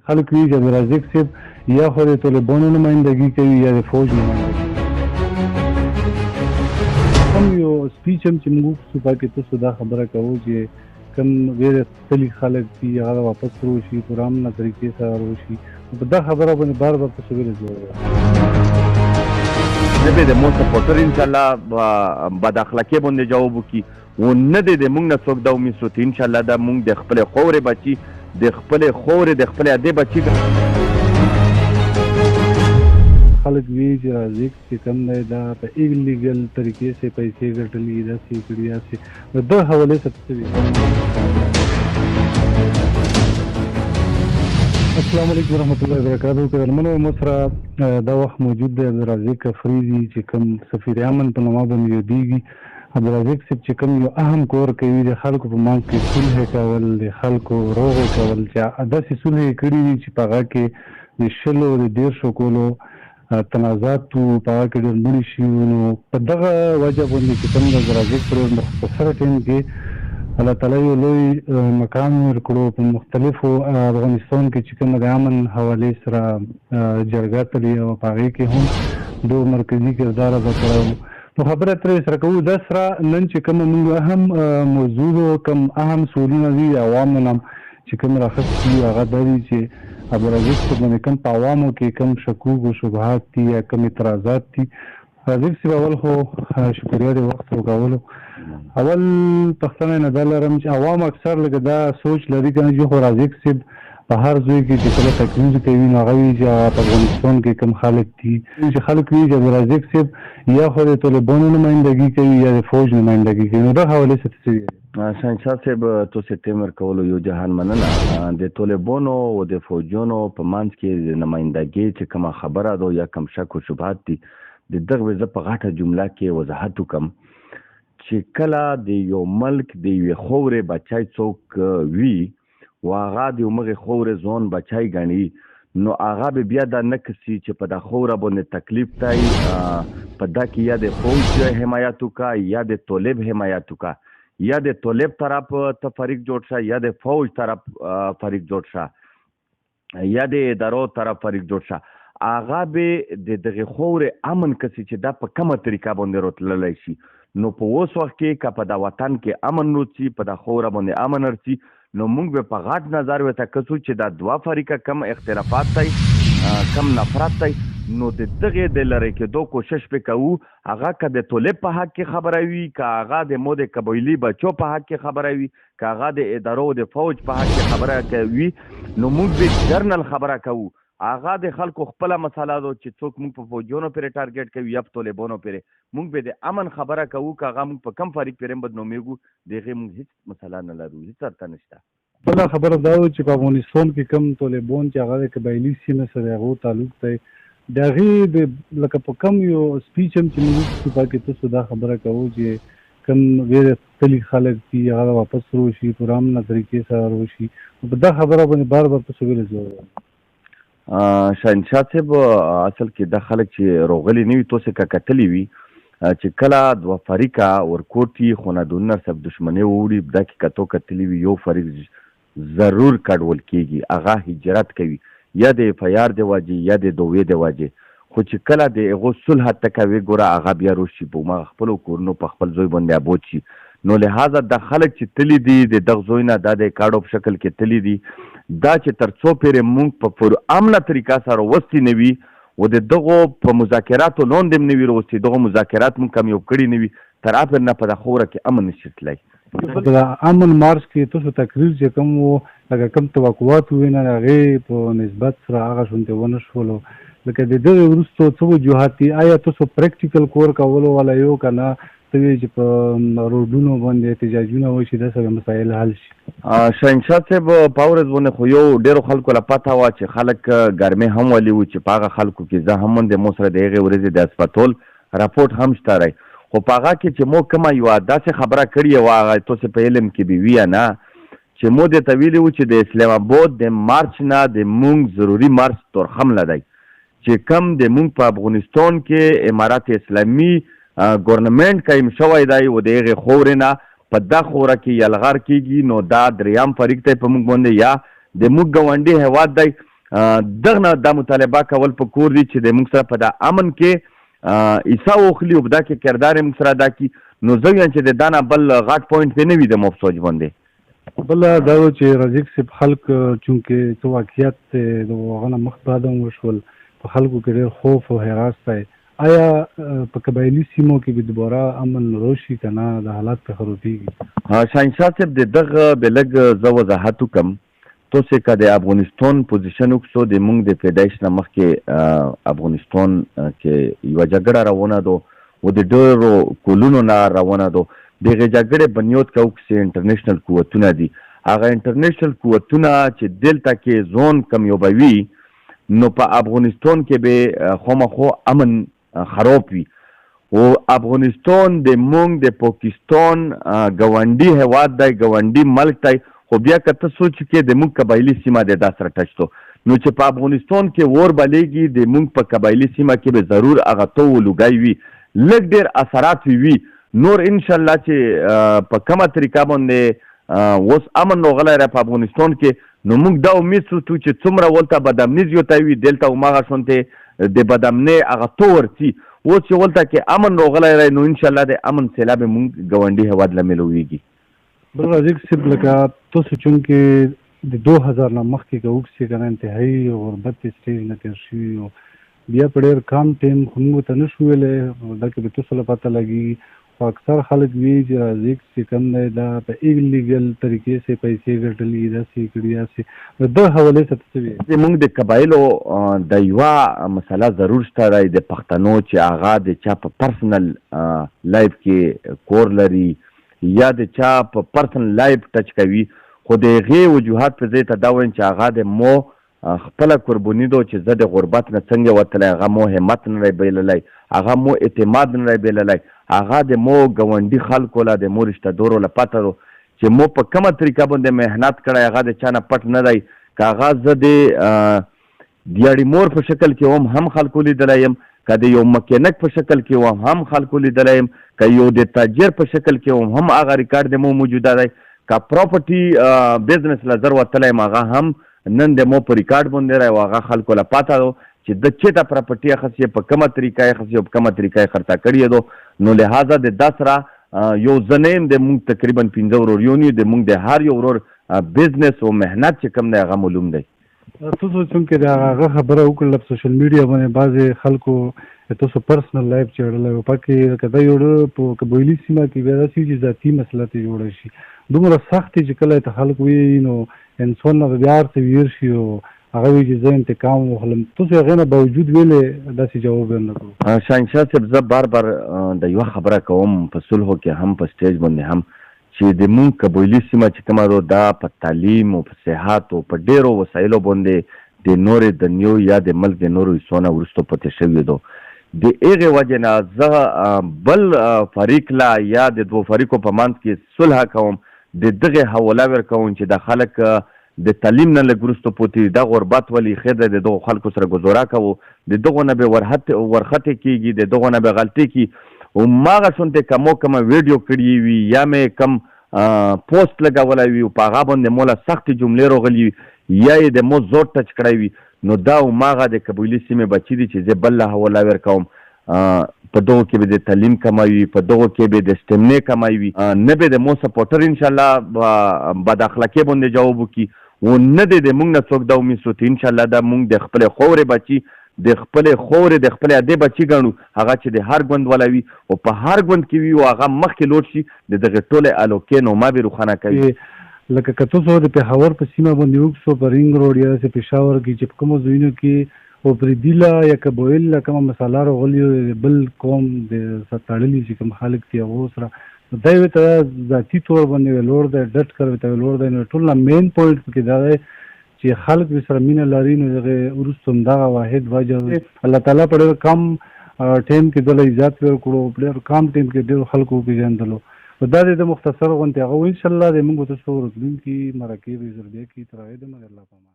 خلک وی چې عبدالرزاق صاحب یا خو د طالبانو نمایندګي کوي یا د فوج نمایندګي. هم یو سپیچ هم چې موږ صوبه کې تاسو دا خبره کوو چې کوم غیر تلي خلک دي هغه واپس وروشي په رامنه طریقې سره وروشي. په دا خبره باندې بار بار تاسو ویل ضروري ده. نه به د مو سپورټر ان شاء الله بد اخلاقی باندې جواب وکي و نه د موږ نه څوک دا امید سو ان شاء الله دا موږ د خپل خورې بچي د خپل خورې د خپل اده بچي خلک وی چې راځي چې کوم دی دا په ایلیګل طریقې سره پیسې ګټلې دا سې کړی سي د حواله سره. السلام علیکم ورحمۃ اللہ وبرکاتہ. کلمنو مسره دا وخت موجود دی عبدالرزاق افریدي چې کوم سفیر امن په نامه باندې یادېږي. عبدالرزاق صاحب چې کوم یو اهم کار کوي د خلکو په منځ کې صلح کول، د خلکو روغ کول، چې داسې صلح کړي دي چې په هغه کې د شلو د 150 کولو تنازعات په هغه کې ډېر مړي شي. نو په دغه وجه باندې چې کوم د عبدالرزاق پر مختصره ټیم کې الله تعالی یو لوی مقام ورکړو په مختلفو افغانستان کې چې کوم د امن حوالې سره جرګه تلي او په هغې کې هم دو مرکزي کردار ادا کړی. نو خبره ترې سره کوو دا سره نن چې کوم موږ اهم موضوع کوم اهم سوالونه دي عوامو نه چې کوم راخستي هغه دا دي چې عبدالرزاق صاحب باندې کوم په عوامو کې کوم شکوک او شبهات دي یا کوم اعتراضات دي. رزاق صاحب اول خو شکریه د وخت ورکولو. اول پښتنه نه دا لرم چې عوام اکثر لکه دا سوچ لري کنه چې خو رزاق صاحب په هر ځای کې چې کله تکلیف کوي نو هغه وي چې په افغانستان کې کوم خلک دي چې خلک وي چې رزاق صاحب یا خو د طالبانو نمایندګي کوي یا د فوج نمایندګي کوي. نو دا حواله څه څه شاهنشاه صاحب تاسو تیمر کولو یو جهان مننه د طالبانو او د فوجونو په منځ کې نمایندګي چې کومه خبره ده یا کوم شک او شبهات دي د دغه زه په غاټه جمله کې وضاحت وکم چې کله د یو ملک د یوې خورې بچای څوک وي و هغه د یومغې خورې ځون بچای ګڼي نو هغه به بیا دا نه کسي چې په دا خوره باندې تکلیف دی په دا کې یا د فوج حمایت وکړه یا د طالب حمایت وکړه یا د طالب طرف ته فریق جوړ شه یا د فوج طرف فریق جوړ شه یا د ادارو طرف فریق جوړ شه هغه به د دغه خورې امن کسي چې دا په کومه طریقه باندې راتللی شي. نو په اوس وخت کې که په دا وطن کې امن روڅي په دا خوره باندې امن رسي نو موږ به په غاټ نظر ورته کسو چې دا دوه فریقه کم اختلافات دی کم نفرت دی نو د دغې د لرې کېدو کوشش به کوو. هغه که د طالب په حق کې خبره وي که هغه د مو د قبایلي بچو په حق کې خبره وي که هغه د ادارو د فوج په حق کې خبره کوي نو موږ به جرنل خبره کوو. هغه د خلکو خپله مسله ده چې څوک موږ په فوجونو پرې ټارګېټ کوي یا په طالبانو پرې موږ به د امن خبره کوو که هغه موږ په کم فریق پرې بدنومیږو د هغې موږ هېڅ مسله نه لرو هېڅ ارته نشته. بله خبره دا و چې په افغانستان کې کم طالبان چې هغه د قبایلي سیمې سره هغو تعلق دی د هغې لکه په کم یو سپیچ هم چې موږ صوبه کې تاسو دا خبره کوو چې کم غیر تلي خلک دي هغه واپس وروشي په رامنه طریقې سره وروشي. په دا خبره باندې بار بار تاسو ویل ضروري ده. شاهنشاه صاحب اصل کې دا خلک چې روغلي نه وي تاسو که کتلي وي چې کله دوه فریقه ورکوټي خونهدونونه سب دښمنۍ ووړي دا کې کتو کتلي وي یو فریق ضرور کډول کېږي هغه هجرت کوي یا د اف آی آر د وجې یا د دوې د وجې خو چې کله د هغو صلح ته کوي ګوره هغه بیا روشي په ما خپلو کورونو په خپل زوی باندې ابود شي. نو لهذا د خلک چې تلي دي د دغه زوی نه دا د کارډ په شکل کې تلي دي دا چې تر څو پورې موږ په پرامنه طریقه سره وستي نه وي و د دغو په مذاکراتو لاندې نه وي راوستي دغو مذاکرات موږ کم یو کړي نه وي تر هغه نه په دا خوره کې امن نشي تللی. د امن مارچ کې تاسو تقریر چې کوم لکه کوم توقعات وي نه هغې په نسبت سره هغه شونتې ونه شولو لکه د دغې وروستو څه وجوهات دي آیا تاسو پریکټیکل کور کولو والا یو که نه ته وایي چې په روډونو باندې احتجاجونه وشي دا سره مسایل حل شي. شاهنشاه صاحب په ورځ باندې خو یو ډېرو خلکو له پته وه چې خلک ګرمۍ هم ولي وو چې په هغه خلکو کې زه هم د مو سره د هغې ورځې د اسپتول راپورټ هم شته دی خو په هغه کې چې مو کومه یوه داسې خبره کړې وه هغه تاسې په علم کې به وي یا نه چې مو درته ویلي وو چې د اسلام آباد د مارچ نه د مونږ ضروري مارچ تورخم لدی چې کم د مونږ په افغانستان کې امارات اسلامي ګورنمنټ قایم شوی دی و د هغې خورې نه په دا خوره کې یلغار کېږي نو دا دریم فریق دی په موږ باندې یا د موږ ګاونډي هیواد دی دغه دا مطالبه کول په کور دي چې د موږ سره په دا امن کې عیسی وخلی او دا کې کردار موږ سره ادا کی نو زه یم چې د دانا بل غاټ پوینټ په نه وي د مفسوج باندې بل دا چې رزق صاحب خلک چونکه تو واقعیت د غنه مخ بعدم وشول په خلکو کې ډېر خوف او هراس دی آیا په قبایلی سیمو کې به دوباره امن روشي کنه د حالات په خرابېږي شاهنشاه صاحب د دغه بلګ زو وضاحت کوم تو سے کا د افغانستان پوزیشن وکړو د مونږ د پیدایش نه مخکې افغانستان کې یو جګړه روانه ده او د ډېرو کلونو نه روانه ده دغه جګړې بنیاد کوي چې انټرنیشنل قوتونه دي هغه انټرنیشنل قوتونه چې دلته کې زون کم یو بوي نو په افغانستان کې به خامخو امن خراب وي او افغانستان د مونږ د پاکستان ګاونډي هیواد دی ګاونډي ملک دی خو بیا که ته سوچ کې د مونږ قبایلي سیمه د دا سره ټچ تو نو چې په افغانستان کې ور بلیږي د مونږ په قبایلي سیمه کې به ضرور هغه تو لوګای وي لږ ډېر اثرات وي نور ان شاء الله چې په کومه طریقه باندې اوس امن راغلی په افغانستان کې نو موږ دا امید ساتو چې څومره ولته بدامني زیاته وي دلته هماغه شانتې د بدامنۍ هغه تو ورځي اوس چې ولته کې امن راغلی نو ان شاء الله د امن سیلاب موږ ګاونډي هیواد له میلویږي بل رزق صاحب لکه تاسو چونکې د 2000 نه مخکې که وکړئ که نه انتهایي غربت سټیج نه تېر شوي بیا په ډېر کم ټایم خو موږ ته نه شو ویلی دا کې به تاسو له پته لګي خو اکثر خلک وي چې رزق چې کوم دی دا په ایلیګل طریقې سره پیسې ګټلي داسې کړي داسې د ده حوالې څه څه وي موږ د قبایلو د یوه مسله ضرور شته دی د پښتنو چې هغه د چا په پرسنل لایف کې کور لري یا د چا په پرسنل لایف ټچ کوي خو د هغې وجوهات په ځای ته دا وایم چې هغه د مو خپله قرباني ده چې زه د غربت نه څنګه وتلی هغه مو همت نه دی بایللی هغه مو اعتماد نه دی بایللی هغه د مو ګاونډي خلکو له د مو رشته دارو له پته ده چې مو په کومه طریقه باندې محنت کړی هغه د چا نه پټ نه دی که هغه زه د دیاړي مور په شکل کې هم خلکو لیدلی یم که د یو مکینک په شکل کې هم خلکو لیدلی یم که یو د تاجر په شکل کې هم هغه ریکارډ د مو موجوده دی که پراپرټي بزنس له زر وتلی یم هغه هم نن د مو په ریکارډ باندې رای او هغه خلکو له پته ده چې د چېرته پراپرټي اخیستې په کومه طریقه یې اخیستې او په کومه طریقه یې خرڅه کړې ده نو لهذا د دا سره یو زه نه یم د مونږ تقریبا 15 ورور یو د مونږ د هر یو ورور بزنس او محنت چې کوم دی هغه معلوم دی تاسو څنګه د هغه خبره وکړله په سوشل میډیا باندې بعضې خلکو تاسو پرسنل لایف چېړلی و پکې که دا یو په قبایلي سیمه کې بیا داسې وي چې ذاتي مسله ترې جوړه شي دومره سخت چې کله ته خلک وایي نو انسان نه بیا هر څه ویر شي او هغه وایي چې زه انتقام واخلم تاسو هغې نه باوجود ویلې داسې جواب یې نه کړو شاهنشاه صاحب زه بار بار د یوه خبره کوم په صلحو کې هم په سټیج باندې هم چې د مونږ قبایلي سیمه چې کومه ده دا په تعلیم او په صحت او په ډېرو وسایلو باندې د نورې دنیو یا د ملک د نورو حصو نه وروسته پاتې شوي ده د هغې وجې نه زه بل فریق لا یا د دوه فریقو په منځ کې صلح کوم د دغې حواله ورکوم چې د خلک د تعلیم نه لږ وروسته پاتې دا غربت ولې ښه دی د دغو خلکو سره ګزاره کوو د دغو نه به ورختې کېږي د دغو نه به غلطۍ کېږي هماغه شونتې کمو کمه ویډیو کړي وي یا مې کم پوسټ لګولی وي او په هغه باندې مو له سختې جملې راغلي وي یا یې د مو زور ټچ کړی وي نو دا هماغه د قبایلي سیمې بچي دي چې زه بل له حواله ورکوم په دغو کې به د تعلیم کموي په دغو کې به د سټمنې کموي نه به د مو سپورټر انشاءالله بد اخلاقۍ باندې جواب وکړي او نه دی د مونږ نه څوک دا امید ساتي انشاءالله دا مونږ د خپلې خاورې بچي د خپلې خاورې د خپلې ادې بچي ګڼو هغه چې د هر ګوند والا وي او په هر ګوند کې وي او هغه مخکې لوټ شي د دغې ټولې الوکې نوما به روښانه کوي لکه که تاسو د پېښور په سیمه باندې وکړو په رینګ روډ یا داسې پېښور کې چې په کومو ځایونو کې او پردیله یا قبایل له کومه مساله راغلي بل قوم د تړلي چې کوم خلک دي هغو سره دا یو ته ذاتي طور باندې ویلوړ دی ډټ کر ورته ویلوړ دی نو ټول نه مین پوینټ پکې دا دی چې خلک سره مینه لري نو دغه وروسته همدغه واحد وجه الله تعالی په ډېر کم ټایم کې دله عزت ورکړو په ډېر کم ټایم کې ډېرو خلکو وپېژندلو دا د مختصر غونډې هغه انشاءالله د موږ تاسو راتلونکي مرکې به ضروري کې تر هغې دمه الله پامان